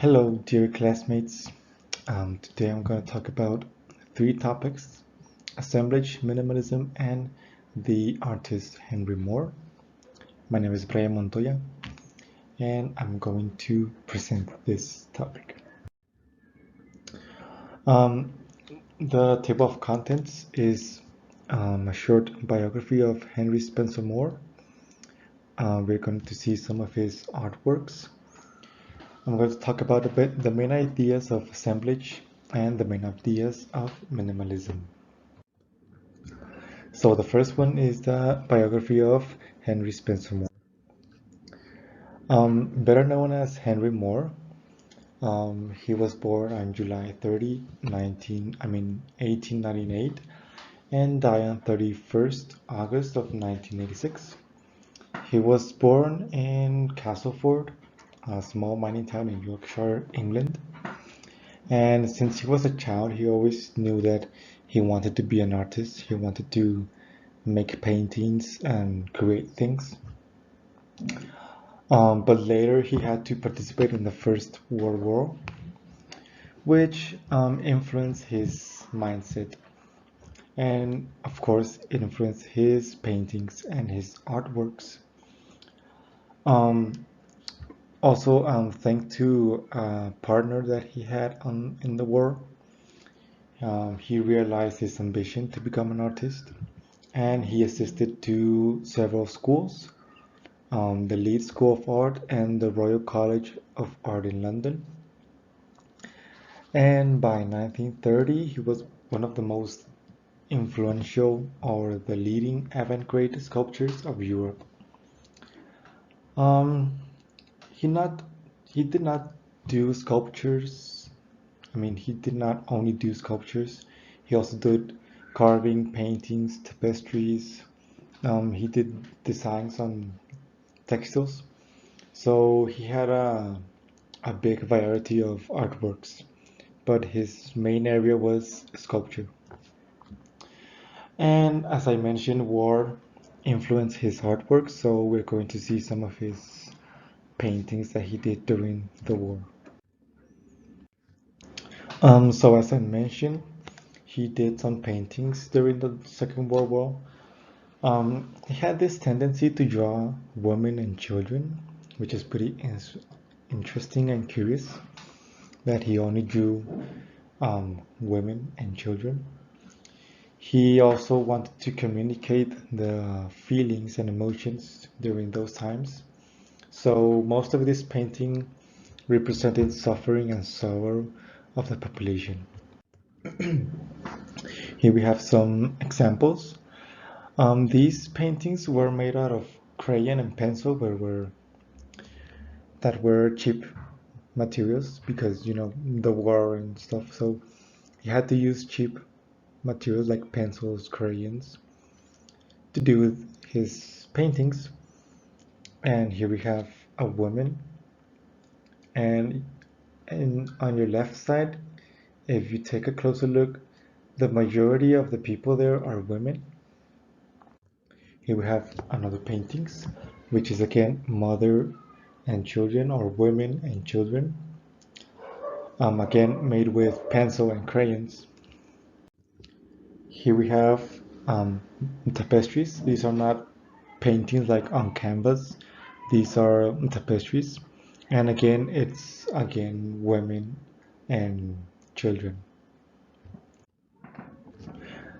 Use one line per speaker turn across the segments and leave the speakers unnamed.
Hello, dear classmates. Today I'm going to talk about three topics: assemblage, minimalism, and the artist Henry Moore. My name is Brian Montoya, and I'm going to present this topic. Um, the table of contents is a short biography of Henry Spencer Moore. We're going to see some of his artworks. I'm going to talk about a bit the main ideas of assemblage and the main ideas of minimalism. So the first one is the biography of Henry Spencer Moore. Better known as Henry Moore, he was born on July 30, 1898 and died on 31st August of 1986. He was born in Castleford, a small mining town in Yorkshire, England. And since he was a child, he always knew that he wanted to be an artist. He wanted to make paintings and create things. But later he had to participate in the First World War, which influenced his mindset. And of course, it influenced his paintings and his artworks. Um, Also, thanks to a partner that he had in the war, he realized his ambition to become an artist, and he assisted to several schools, the Leeds School of Art and the Royal College of Art in London. And by 1930, he was one of the most influential or the leading avant-garde sculptors of Europe. Um, he not he did not do sculptures. He did not only do sculptures. He also did carving, paintings, tapestries. He did designs on textiles. So he had a big variety of artworks, but his main area was sculpture. And as I mentioned, war influenced his artwork, so we're going to see some of his paintings that he did during the war. So as I mentioned, he did some paintings during the Second World War. He had this tendency to draw women and children, which is pretty interesting and curious that he only drew women and children. He also wanted to communicate the feelings and emotions during those times. So most of this painting represented suffering and sorrow of the population. Here we have some examples. These paintings were made out of crayon and pencil, that were cheap materials because the war and stuff. So he had to use cheap materials like pencils, crayons to do his paintings. And here we have a woman, and on your left side, if you take a closer look, the majority of the people there are women. Here we have another paintings, which is again mother and children, or women and children, again made with pencil and crayons. Here we have tapestries. These are not paintings like on canvas. These are tapestries, and again it's women and children.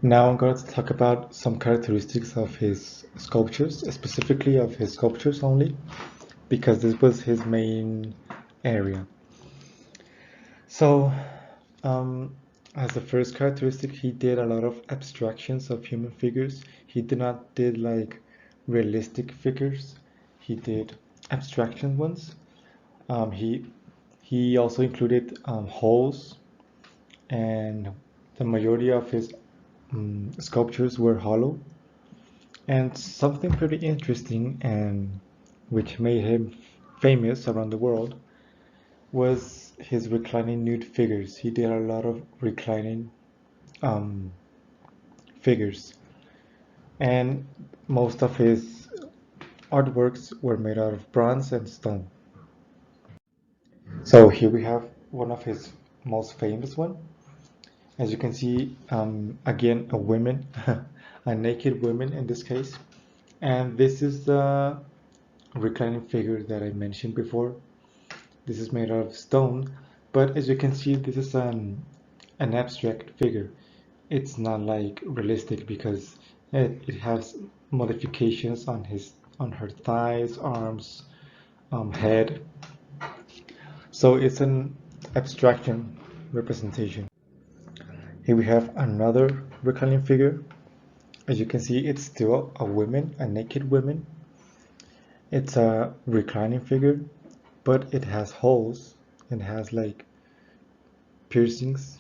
Now I'm going to talk about some characteristics of his sculptures, specifically of his sculptures only, because this was his main area. So, as the first characteristic, he did a lot of abstractions of human figures. He did not did like realistic figures. He did abstraction ones. He also included holes, and the majority of his sculptures were hollow. And something pretty interesting, and which made him famous around the world, was his reclining nude figures. He did a lot of reclining um, figures, and most of his artworks were made out of bronze and stone. So here we have one of his most famous one. As you can see, again, a woman, a naked woman in this case. And this is the reclining figure that I mentioned before. This is made out of stone, but as you can see, this is an abstract figure. It's not like realistic because it has modifications on her thighs, arms, head. So it's an abstraction representation. Here we have another reclining figure. As you can see, it's still a woman, a naked woman. It's a reclining figure, but it has holes and has like piercings,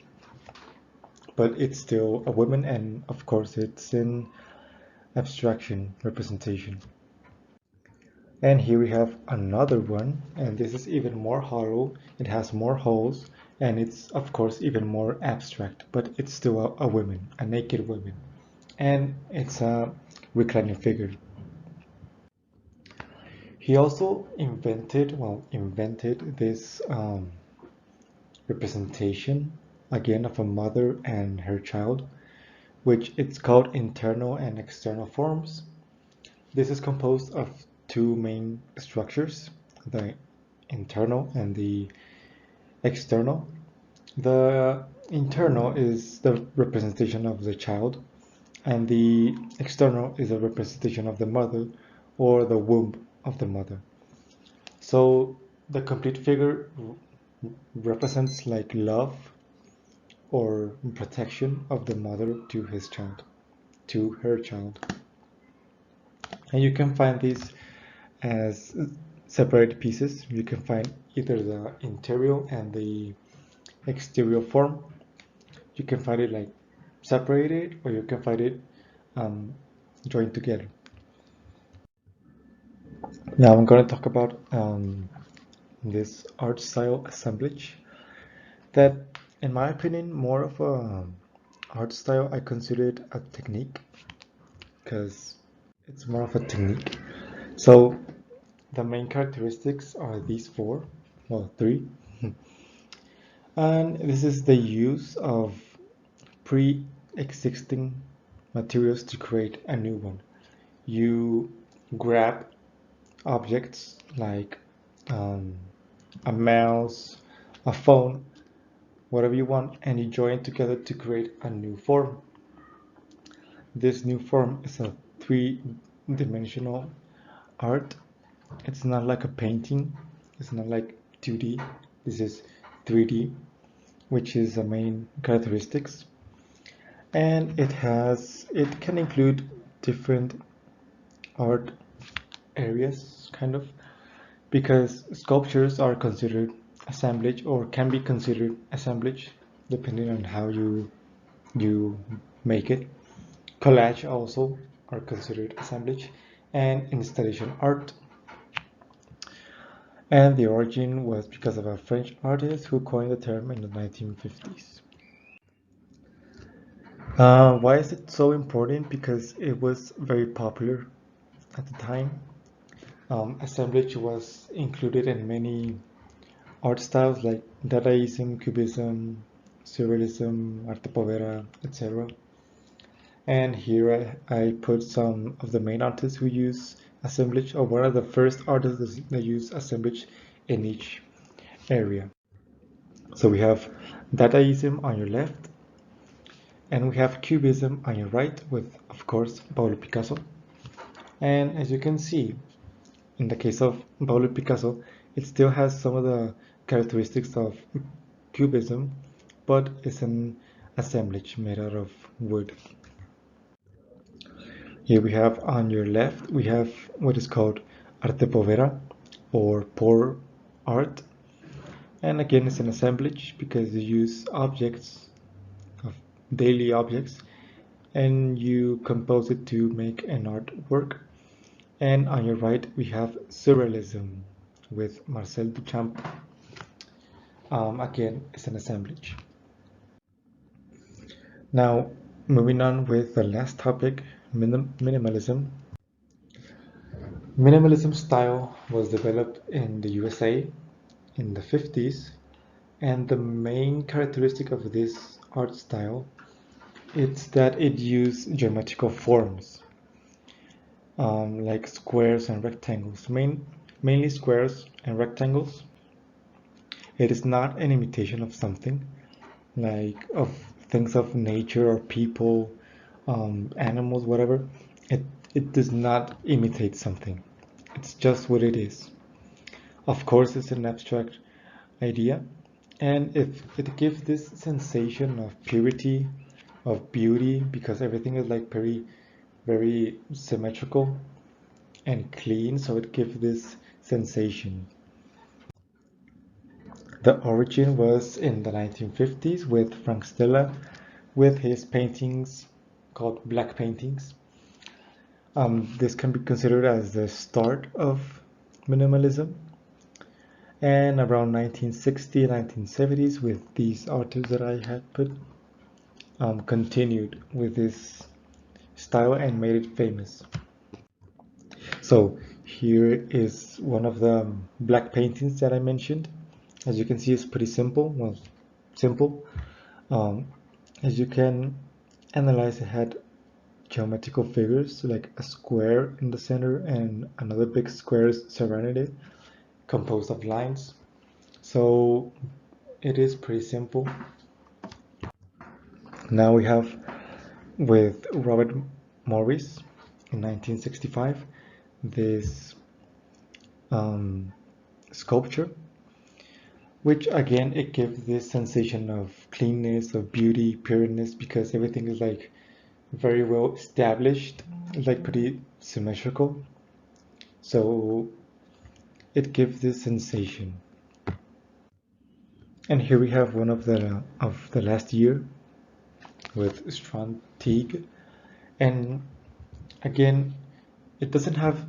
but it's still a woman, and of course it's in abstraction representation. And here we have another one, and this is even more hollow. It has more holes, and it's of course even more abstract, but it's still a woman, a naked woman, and it's a reclining figure. He also invented this representation again of a mother and her child, which it's called internal and external forms. This is composed of two main structures, the internal and the external. The internal is the representation of the child, and the external is a representation of the mother or the womb of the mother. So the complete figure represents like love or protection of the mother to his child, to her child. And you can find these as separate pieces. You can find either the interior and the exterior form. You can find it like separated, or you can find it joined together. Now I'm going to talk about this art style assemblage that, in my opinion, more of a art style. I consider it a technique because it's more of a technique. So the main characteristics are these four, well, three. And this is the use of pre-existing materials to create a new one. You grab objects like um, a mouse, a phone, whatever you want, and you join together to create a new form. This new form is a three-dimensional art. It's not like a painting, it's not like 2D, this is 3D, which is the main characteristics. And it can include different art areas, kind of, because sculptures are considered assemblage or can be considered assemblage depending on how you make it. Collage also are considered assemblage, and installation art. And the origin was because of a French artist who coined the term in the 1950s. Why is it so important? Because it was very popular at the time. Assemblage was included in many art styles like Dadaism, Cubism, Surrealism, Arte Povera, etc. And here I put some of the main artists who use assemblage, or one of the first artists that use assemblage in each area. So we have Dadaism on your left, and we have Cubism on your right with, of course, Pablo Picasso. And as you can see, in the case of Pablo Picasso, it still has some of the characteristics of Cubism, but it's an assemblage made out of wood. Here we have on your left, we have what is called Arte Povera, or pour art. And again, it's an assemblage because you use objects, of daily objects, and you compose it to make an artwork. And on your right, we have Surrealism with Marcel Duchamp. Again, it's an assemblage. Now, moving on with the last topic, minimalism. Minimalism style was developed in the USA in the 50s, and the main characteristic of this art style is that it used geometrical forms, like squares and rectangles, mainly squares and rectangles. It is not an imitation of something, like of things of nature or people, animals, whatever. It, it does not imitate something. It's just what it is. Of course, it's an abstract idea, and if it gives this sensation of purity, of beauty, because everything is like very symmetrical and clean, so it gives this sensation. The origin was in the 1950s with Frank Stella, with his paintings called black paintings. This can be considered as the start of minimalism. And around 1960, 1970s, with these artists that I had put, continued with this style and made it famous. So here is one of the black paintings that I mentioned. As you can see, it's pretty simple. Well, simple. Um, as you can analyze, it had geometrical figures like a square in the center and another big square surrounding it, composed of lines. So it is pretty simple. Now we have with Robert Morris in 1965 this um, sculpture, which again it gives this sensation of cleanness, of beauty, pureness, because everything is like very well established, like pretty symmetrical. So it gives this sensation. And here we have one of the last year with Strand Teague, and again, it doesn't have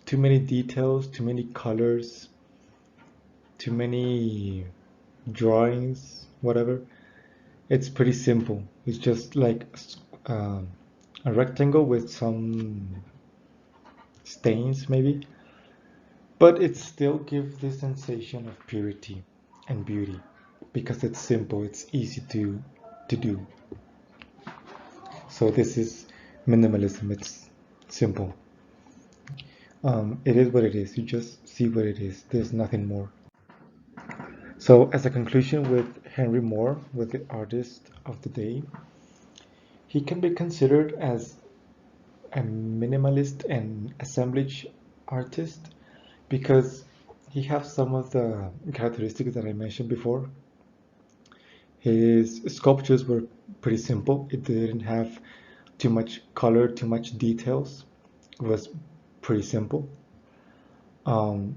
too many details, too many colors, too many drawings, whatever. It's pretty simple. It's just like um, a rectangle with some stains, maybe, but it still gives the sensation of purity and beauty because it's simple. It's easy to do. So this is minimalism. It's simple. It is what it is. You just see what it is. There's nothing more. So as a conclusion with Henry Moore, with the artist of the day, he can be considered as a minimalist and assemblage artist because he has some of the characteristics that I mentioned before. His sculptures were pretty simple. It didn't have too much color, too much details. It was pretty simple. Um,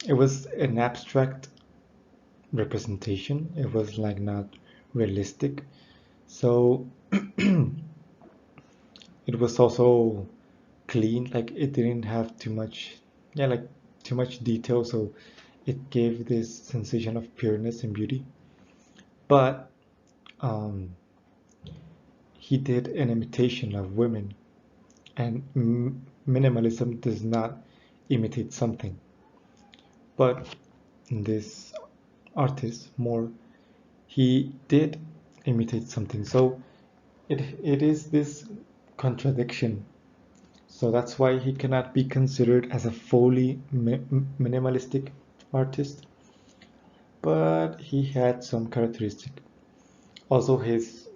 it was an abstract representation. It was like not realistic. So it was also clean, like it didn't have too much, yeah, like too much detail. So it gave this sensation of pureness and beauty. But um, he did an imitation of women, and minimalism does not imitate something. But this artist, Moore, he did imitate something. So it is this contradiction. So that's why he cannot be considered as a fully minimalistic artist, but he had some characteristic. Also, his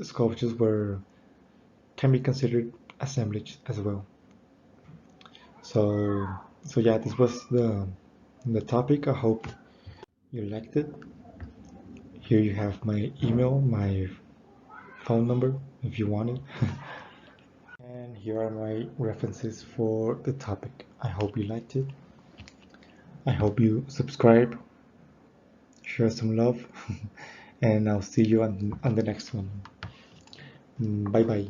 sculptures were can be considered assemblage as well. So yeah, this was the topic. I hope you liked it. Here you have my email, my phone number if you want it. And here are my references for the topic. I hope you liked it. I hope you subscribe, share some love, and I'll see you on the next one. Bye bye.